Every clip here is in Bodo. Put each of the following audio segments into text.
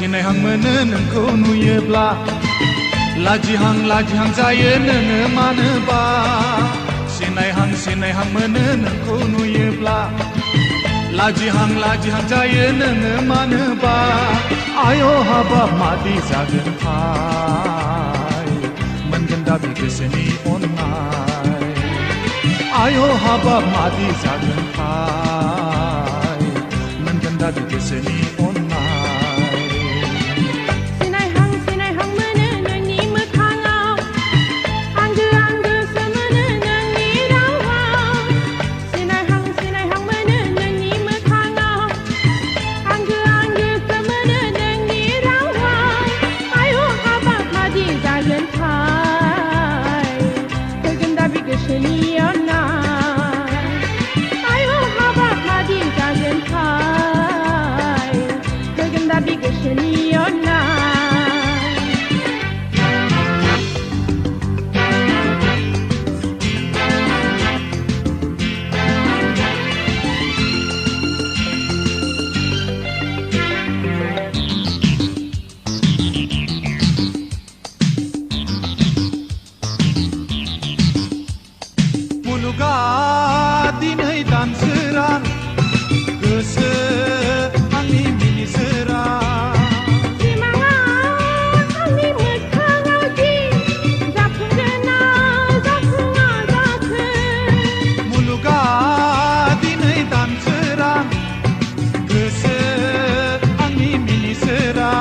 सिनायहां मोनो नोंखौ नुयोब्ला लाजिहां जायो नोङो मानोबा सिनायहां मोनो नोंखौ नुयोब्ला लाजिहां जायो नोङो मानोबा आय' हाबाब मादि जागोन फाय मोनगोन दा बे गोसोनि अननाय आय' हाबाब मादि जागोन फाय मोनगोन दा बे गोसोनि अननाय मुलुगा दिनै दानसोरां गोसो आंनि मिनिसोरां सिमाङा आंनि मोखाङाव दि जाफुंगोन ना जाफुङा जाखो मुलुगा दिनै दानसोरां गोसो आंनि मिनिसोरां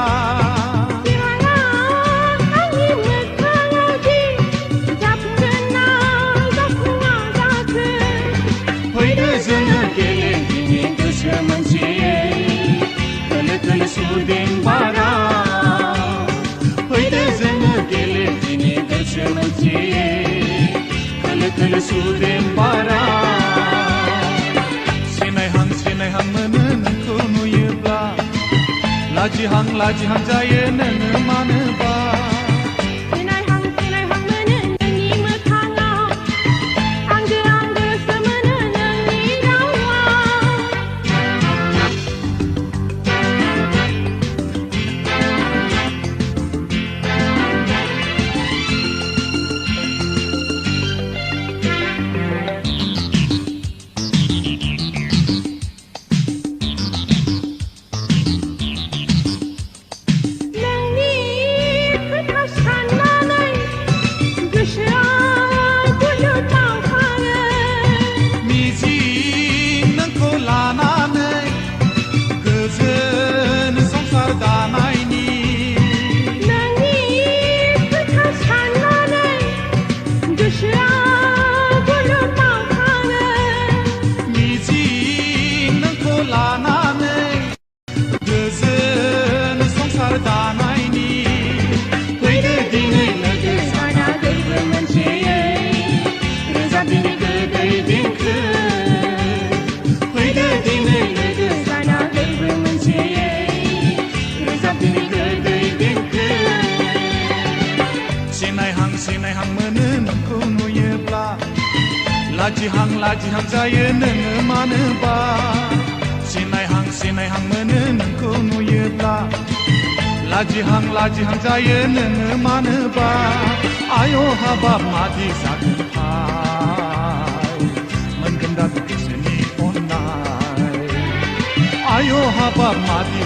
सुदेम बारा फैदो जोङो गेले दिनै गोसो मोनसेयै खोलो सुदेम बारा सिनायहां मोनो नोंखौ नुयोब्ला लाजिहां जायो नोङो मानोबा सिनायहां मोनो नोंखौ नुयोब्ला लाजिहां जायो नोङो मानोबा सिनायहां मोनो नोंखौ नुयोब्ला लाजिहां जायो नोङो मानोबा आय' हाबाब मादि जागोन फाय मोनगोन दा बे गोसोनि अननाय आय' हाबाब मादि